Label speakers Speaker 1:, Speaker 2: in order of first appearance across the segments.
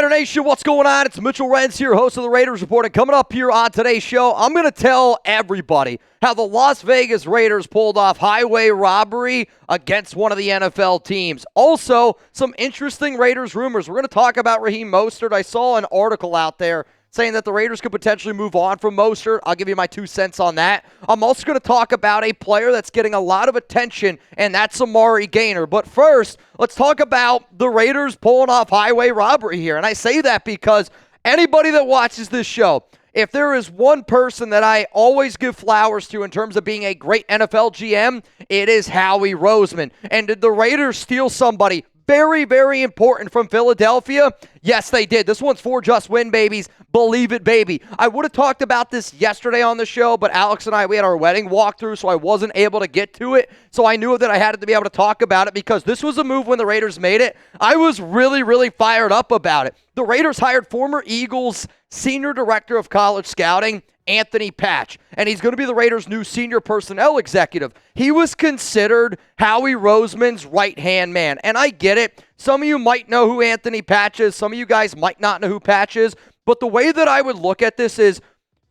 Speaker 1: Raider Nation, what's going on? It's Mitchell Renz here, host of the Raiders Report. And coming up here on today's show, I'm going to tell everybody how the Las Vegas Raiders pulled off highway robbery against one of the NFL teams. Also, some interesting Raiders rumors. We're going to talk about Raheem Mostert. I saw an article out there saying that the Raiders could potentially move on from Mostert. I'll give you my 2 cents on that. I'm also going to talk about a player that's getting a lot of attention, and that's Amari Gainer. But first, let's talk about the Raiders pulling off highway robbery here. And I say that because anybody that watches this show, if there is one person that I always give flowers to in terms of being a great NFL GM, it is Howie Roseman. And did the Raiders steal somebody very, very important from Philadelphia? Yes, they did. This one's for just win, babies. Believe it, baby. I would have talked about this yesterday on the show, but Alex and I, we had our wedding walkthrough, so I wasn't able to get to it. So I knew that I had to be able to talk about it because this was a move when the Raiders made it. I was really, really fired up about it. The Raiders hired former Eagles Senior Director of College Scouting, Anthony Patch, and he's going to be the Raiders' new senior personnel executive. He was considered Howie Roseman's right-hand man, and I get it. Some of you might know who Anthony Patch is. Some of you guys might not know who Patch is, but the way that I would look at this is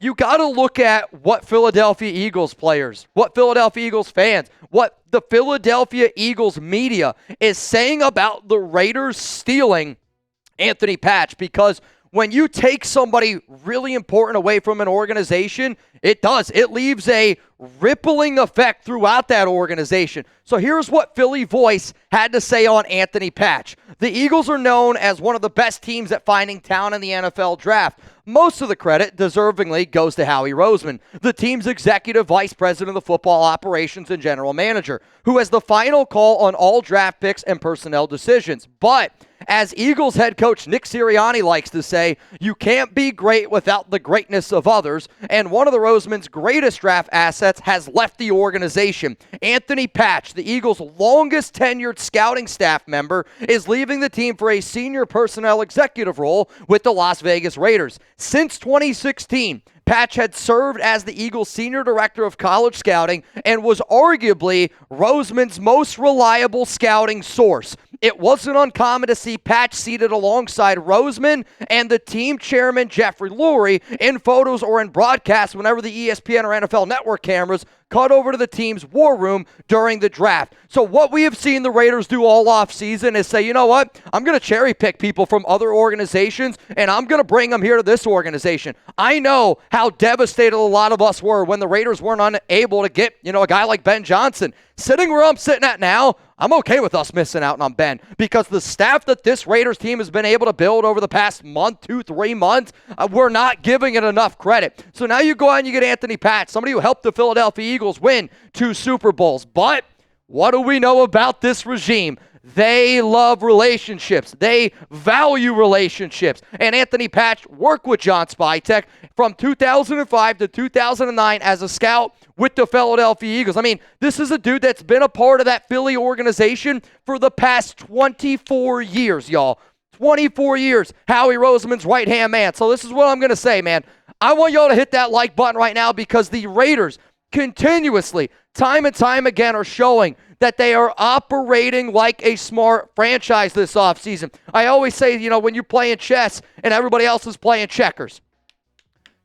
Speaker 1: you got to look at what Philadelphia Eagles players, what Philadelphia Eagles fans, what the Philadelphia Eagles media is saying about the Raiders stealing Anthony Patch, because when you take somebody really important away from an organization, it does. It leaves a rippling effect throughout that organization. So here's what Philly Voice had to say on Anthony Patch. The Eagles are known as one of the best teams at finding talent in the NFL draft. Most of the credit, deservingly, goes to Howie Roseman, the team's executive vice president of football operations and general manager, who has the final call on all draft picks and personnel decisions. But as Eagles head coach Nick Sirianni likes to say, you can't be great without the greatness of others, and one of the Roseman's greatest draft assets has left the organization. Anthony Patch, the Eagles' longest tenured scouting staff member, is leaving the team for a senior personnel executive role with the Las Vegas Raiders. Since 2016, Patch had served as the Eagles' senior director of college scouting and was arguably Roseman's most reliable scouting source. It wasn't uncommon to see Patch seated alongside Roseman and the team chairman Jeffrey Lurie in photos or in broadcasts whenever the ESPN or NFL Network cameras cut over to the team's war room during the draft. So what we have seen the Raiders do all offseason is say, you know what, I'm going to cherry pick people from other organizations and I'm going to bring them here to this organization. I know how devastated a lot of us were when the Raiders weren't unable to get, a guy like Ben Johnson. Sitting where I'm sitting at now, I'm okay with us missing out on Ben because the staff that this Raiders team has been able to build over the past month, 2-3 months, we're not giving it enough credit. So now you go out and you get Anthony Patch, somebody who helped the Philadelphia Eagles win 2 Super Bowls. But what do we know about this regime? They love relationships. They value relationships. And Anthony Patch worked with John Spytek from 2005 to 2009 as a scout with the Philadelphia Eagles. I mean, this is a dude that's been a part of that Philly organization for the past 24 years, y'all. 24 years, Howie Roseman's right-hand man. So this is what I'm going to say, man. I want y'all to hit that like button right now because the Raiders continuously, time and time again, are showing that they are operating like a smart franchise this offseason. I always say, when you're playing chess and everybody else is playing checkers,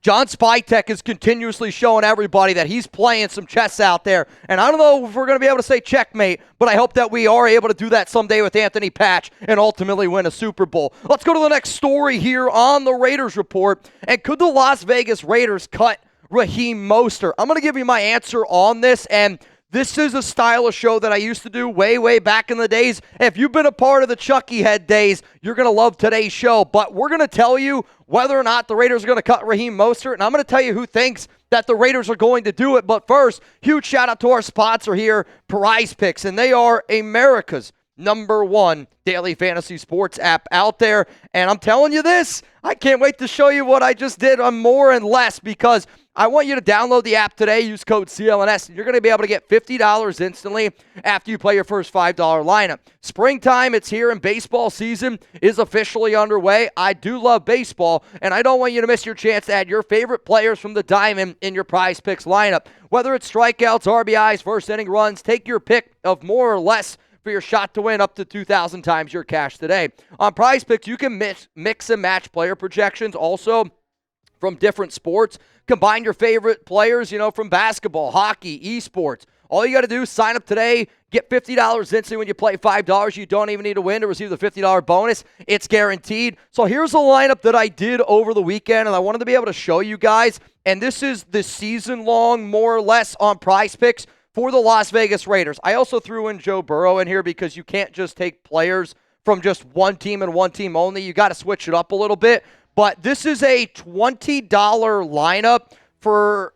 Speaker 1: John Spytek is continuously showing everybody that he's playing some chess out there. And I don't know if we're going to be able to say checkmate, but I hope that we are able to do that someday with Anthony Patch and ultimately win a Super Bowl. Let's go to the next story here on the Raiders Report. And could the Las Vegas Raiders cut Raheem Moster? I'm going to give you my answer on this, and this is a style of show that I used to do way, way back in the days. If you've been a part of the Chucky Head days, you're going to love today's show. But we're going to tell you whether or not the Raiders are going to cut Raheem Mostert, and I'm going to tell you who thinks that the Raiders are going to do it. But first, huge shout out to our sponsor here, Prize Picks, and they are America's #1 daily fantasy sports app out there. And I'm telling you this, I can't wait to show you what I just did on More and Less, because I want you to download the app today, use code CLNS, and you're going to be able to get $50 instantly after you play your first $5 lineup. Springtime, it's here, and baseball season is officially underway. I do love baseball, and I don't want you to miss your chance to add your favorite players from the diamond in your Prize Picks lineup. Whether it's strikeouts, RBIs, first inning runs, take your pick of more or less for your shot to win up to 2,000 times your cash today. On PrizePicks, you can mix and match player projections also from different sports. Combine your favorite players, from basketball, hockey, esports. All you got to do is sign up today, get $50 instantly when you play $5. You don't even need to win to receive the $50 bonus. It's guaranteed. So here's a lineup that I did over the weekend, and I wanted to be able to show you guys. And this is the season-long, more or less, on PrizePicks for the Las Vegas Raiders. I also threw in Joe Burrow in here because you can't just take players from just one team and one team only. You got to switch it up a little bit. But this is a $20 lineup for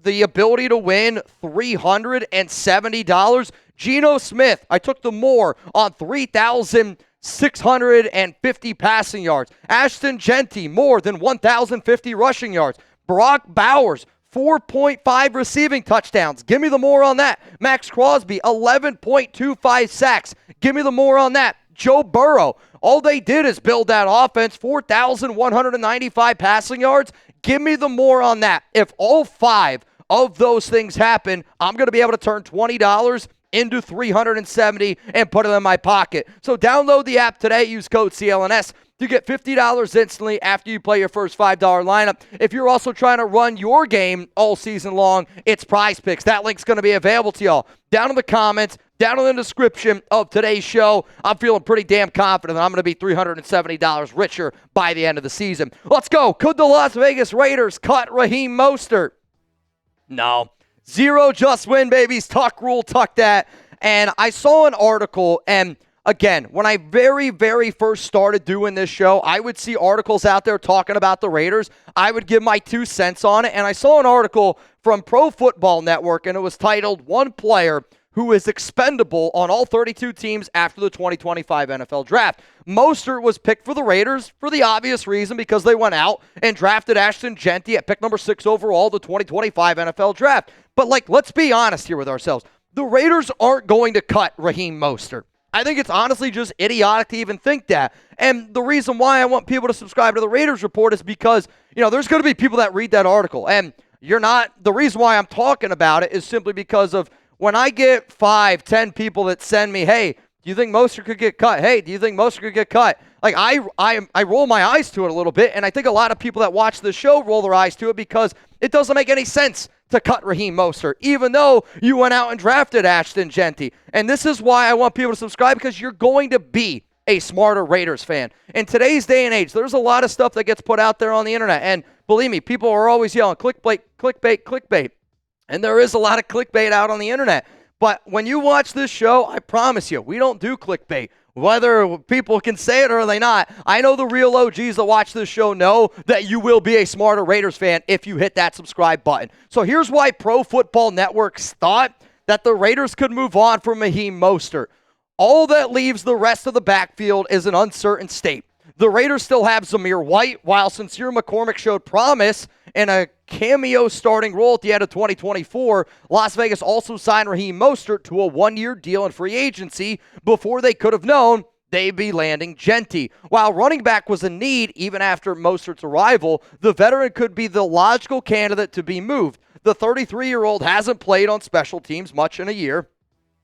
Speaker 1: the ability to win $370. Geno Smith, I took the more on 3,650 passing yards. Ashton Genty, more than 1,050 rushing yards. Brock Bowers, 4.5 receiving touchdowns. Give me the more on that. Max Crosby, 11.25 sacks. Give me the more on that. Joe Burrow, all they did is build that offense, 4,195 passing yards. Give me the more on that. If all 5 of those things happen, I'm going to be able to turn $20 into $370 and put it in my pocket. So download the app today. Use code CLNS to get $50 instantly after you play your first $5 lineup. If you're also trying to run your game all season long, it's PrizePicks. That link's going to be available to y'all down in the comments, down in the description of today's show. I'm feeling pretty damn confident that I'm going to be $370 richer by the end of the season. Let's go. Could the Las Vegas Raiders cut Raheem Moster? No. 0 just win, babies. Tuck rule, tuck that. And I saw an article, and again, when I very, very first started doing this show, I would see articles out there talking about the Raiders. I would give my 2 cents on it, and I saw an article from Pro Football Network, and it was titled, "One Player Who is Expendable on All 32 Teams After the 2025 NFL Draft." Mostert was picked for the Raiders for the obvious reason, because they went out and drafted Ashton Genty at pick number 6 overall, the 2025 NFL Draft. But, let's be honest here with ourselves. The Raiders aren't going to cut Raheem Mostert. I think it's honestly just idiotic to even think that. And the reason why I want people to subscribe to the Raiders Report is because, there's going to be people that read that article. And you're not. The reason why I'm talking about it is simply because of when I get 5, 10 people that send me, hey, do you think Mostert could get cut? Hey, do you think Mostert could get cut? I roll my eyes to it a little bit, and I think a lot of people that watch the show roll their eyes to it because it doesn't make any sense to cut Raheem Moster, even though you went out and drafted Ashton Genty. And this is why I want people to subscribe, because you're going to be a smarter Raiders fan. In today's day and age, there's a lot of stuff that gets put out there on the internet, and believe me, people are always yelling, clickbait, clickbait, clickbait. And there is a lot of clickbait out on the internet. But when you watch this show, I promise you, we don't do clickbait. Whether people can say it or they not, I know the real OGs that watch this show know that you will be a smarter Raiders fan if you hit that subscribe button. So here's why Pro Football Network thought that the Raiders could move on from Raheem Mostert. All that leaves the rest of the backfield is an uncertain state. The Raiders still have Zamir White, while Sincere McCormick showed promise in a cameo starting role at the end of 2024. Las Vegas also signed Raheem Mostert to a 1-year deal in free agency before they could have known they'd be landing Genty. While running back was a need even after Mostert's arrival, the veteran could be the logical candidate to be moved. The 33-year-old hasn't played on special teams much in a year,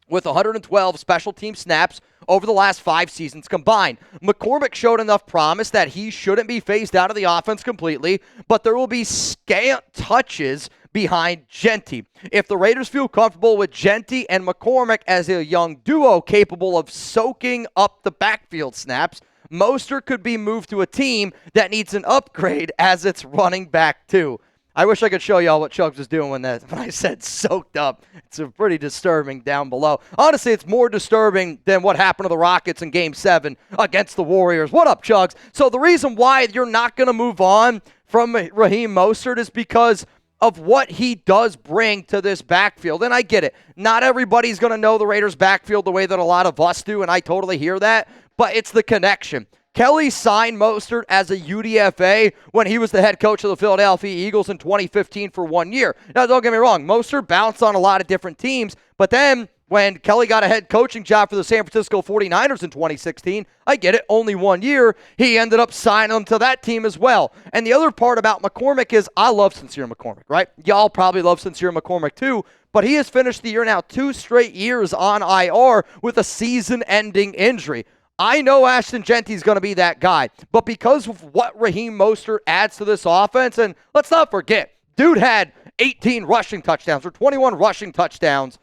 Speaker 1: with 112 special team snaps over the last 5 seasons combined. McCormick showed enough promise that he shouldn't be phased out of the offense completely, but there will be scant touches behind Genty. If the Raiders feel comfortable with Genty and McCormick as a young duo capable of soaking up the backfield snaps, Mostert could be moved to a team that needs an upgrade as its running back too. I wish I could show y'all what Chugs was doing when I said soaked up. It's pretty disturbing down below. Honestly, it's more disturbing than what happened to the Rockets in Game 7 against the Warriors. What up, Chugs? So the reason why you're not going to move on from Raheem Mostert is because of what he does bring to this backfield. And I get it. Not everybody's going to know the Raiders backfield the way that a lot of us do, and I totally hear that. But it's the connection. Kelly signed Mostert as a UDFA when he was the head coach of the Philadelphia Eagles in 2015 for 1 year. Now, don't get me wrong, Mostert bounced on a lot of different teams, but then when Kelly got a head coaching job for the San Francisco 49ers in 2016, I get it, only 1 year, he ended up signing him to that team as well. And the other part about McCormick is I love Sincere McCormick, right? Y'all probably love Sincere McCormick too, but he has finished the year now 2 straight years on IR with a season-ending injury. I know Ashton Genty's going to be that guy, but because of what Raheem Moster adds to this offense, and let's not forget, dude had 18 rushing touchdowns or 21 rushing touchdowns,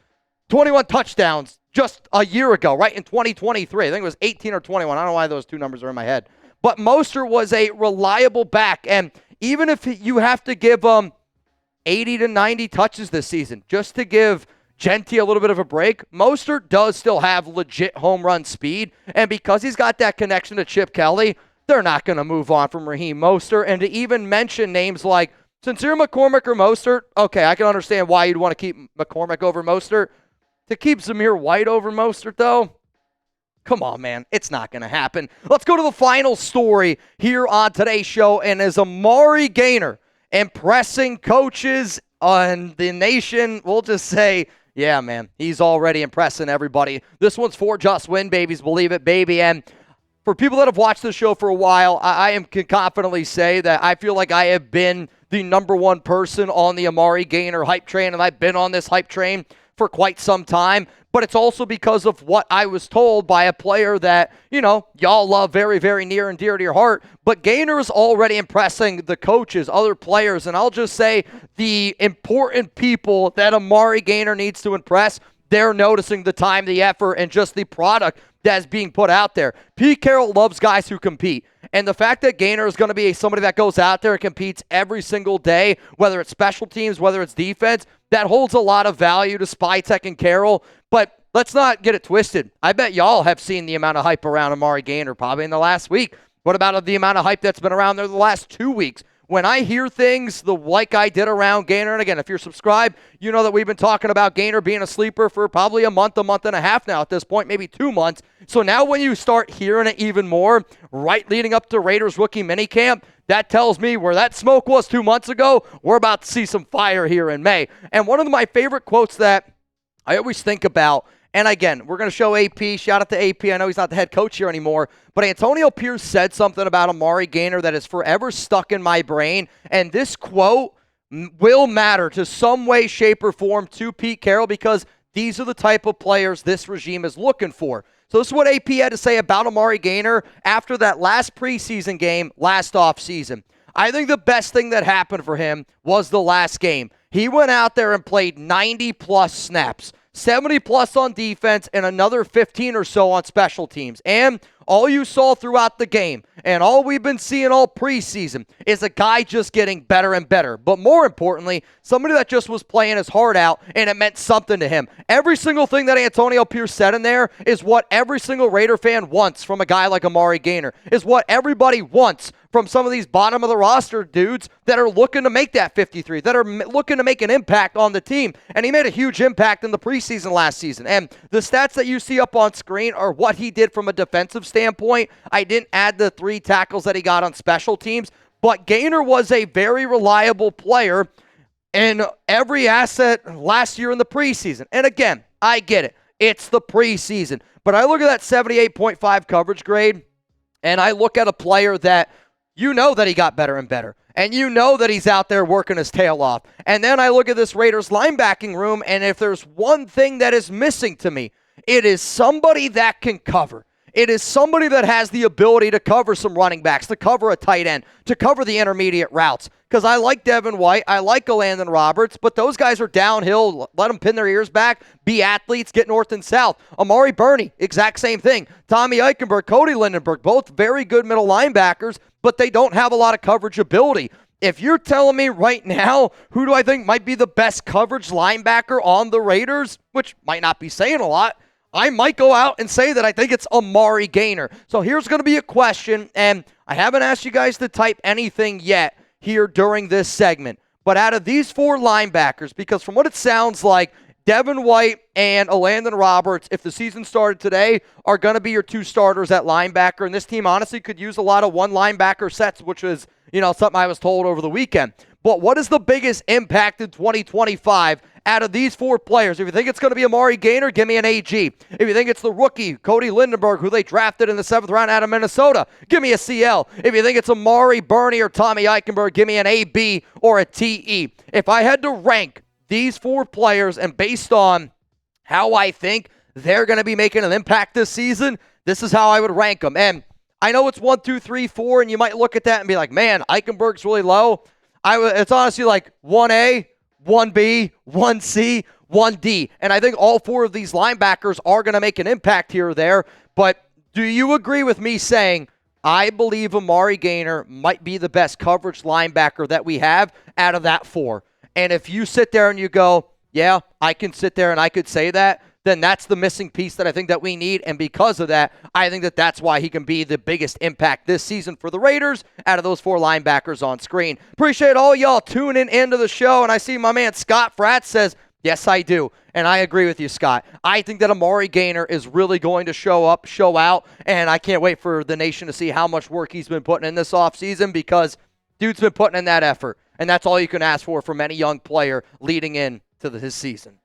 Speaker 1: 21 touchdowns just a year ago, right, in 2023. I think it was 18 or 21. I don't know why those two numbers are in my head. But Moster was a reliable back, and even if you have to give 80 to 90 touches this season just to give Genty a little bit of a break, Mostert does still have legit home run speed, and because he's got that connection to Chip Kelly, they're not going to move on from Raheem Moster. And to even mention names like Sincere McCormick or Mostert, okay, I can understand why you'd want to keep McCormick over Mostert. To keep Zamir White over Mostert, though, come on, man. It's not going to happen. Let's go to the final story here on today's show, and as Amari Gainer impressing coaches on the nation, we'll just say, yeah, man, he's already impressing everybody. This one's for Just Win, babies. Believe it, baby. And for people that have watched the show for a while, I can confidently say that I feel like I have been the number one person on the Amari Gainer hype train, and I've been on this hype train for quite some time. But it's also because of what I was told by a player that, y'all love very, very near and dear to your heart. But Gainer is already impressing the coaches, other players, and I'll just say the important people that Amari Gainer needs to impress, they're noticing the time, the effort, and just the product that's being put out there. Pete Carroll loves guys who compete. And the fact that Gainer is going to be somebody that goes out there and competes every single day, whether it's special teams, whether it's defense, that holds a lot of value to Spytek and Carroll. But let's not get it twisted. I bet y'all have seen the amount of hype around Amari Gainer probably in the last week. What about the amount of hype that's been around there the last 2 weeks? When I hear things like I did around Gainer, and again, if you're subscribed, you know that we've been talking about Gainer being a sleeper for probably a month and a half now at this point, maybe 2 months. So now when you start hearing it even more, right leading up to Raiders rookie minicamp, that tells me where that smoke was 2 months ago, we're about to see some fire here in May. And one of my favorite quotes that I always think about, and again, we're going to show AP. Shout out to AP. I know he's not the head coach here anymore, but Antonio Pierce said something about Amari Gainer that is forever stuck in my brain, and this quote will matter to some way, shape, or form to Pete Carroll because these are the type of players this regime is looking for. So this is what AP had to say about Amari Gainer after that last preseason game last offseason. I think the best thing that happened for him was the last game. He went out there and played 90-plus snaps. 70-plus on defense, and another 15 or so on special teams. And all you saw throughout the game, and all we've been seeing all preseason, is a guy just getting better and better. But more importantly, somebody that just was playing his heart out, and it meant something to him. Every single thing that Antonio Pierce said in there is what every single Raider fan wants from a guy like Amari Gainer, is what everybody wants from some of these bottom-of-the-roster dudes that are looking to make that 53, that are looking to make an impact on the team. And he made a huge impact in the preseason last season. And the stats that you see up on screen are what he did from a defensive standpoint. I didn't add the 3 tackles that he got on special teams, but Gainer was a very reliable player in every asset last year in the preseason. And again, I get it. It's the preseason. But I look at that 78.5 coverage grade, and I look at a player that you know that he got better and better. And you know that he's out there working his tail off. And then I look at this Raiders linebacking room, and if there's one thing that is missing to me, it is somebody that can cover. It is somebody that has the ability to cover some running backs, to cover a tight end, to cover the intermediate routes. Because I like Devin White, I like Landon Roberts, but those guys are downhill. Let them pin their ears back, be athletes, get north and south. Amari Burney, exact same thing. Tommy Eichenberg, Cody Lindenberg, both very good middle linebackers, but they don't have a lot of coverage ability. If you're telling me right now, who do I think might be the best coverage linebacker on the Raiders, which might not be saying a lot, I might go out and say that I think it's Amari Gainer. So here's going to be a question, and I haven't asked you guys to type anything yet here during this segment. But out of these 4 linebackers, because from what it sounds like, Devin White and Landon Roberts, if the season started today, are going to be your two starters at linebacker. And this team honestly could use a lot of one linebacker sets, which is, something I was told over the weekend. But what is the biggest impact in 2025 out of these four players? If you think it's going to be Amari Gainer, give me an AG. If you think it's the rookie, Cody Lindenberg, who they drafted in the 7th round out of Minnesota, give me a CL. If you think it's Amari Burney or Tommy Eichenberg, give me an AB or a TE. If I had to rank these four players, and based on how I think they're going to be making an impact this season, this is how I would rank them. And I know it's 1, 2, 3, 4, and you might look at that and be like, man, Eichenberg's really low. It's honestly like 1A, 1B, 1C, 1D. And I think all four of these linebackers are going to make an impact here or there. But do you agree with me saying, I believe Amari Gainer might be the best coverage linebacker that we have out of that four? And if you sit there and you go, yeah, I can sit there and I could say that, then that's the missing piece that I think that we need. And because of that, I think that that's why he can be the biggest impact this season for the Raiders out of those four linebackers on screen. Appreciate all y'all tuning into the show. And I see my man Scott Fratz says, yes, I do. And I agree with you, Scott. I think that Amari Gainer is really going to show up, show out. And I can't wait for the nation to see how much work he's been putting in this offseason, because dude's been putting in that effort. And that's all you can ask for from any young player leading into his season.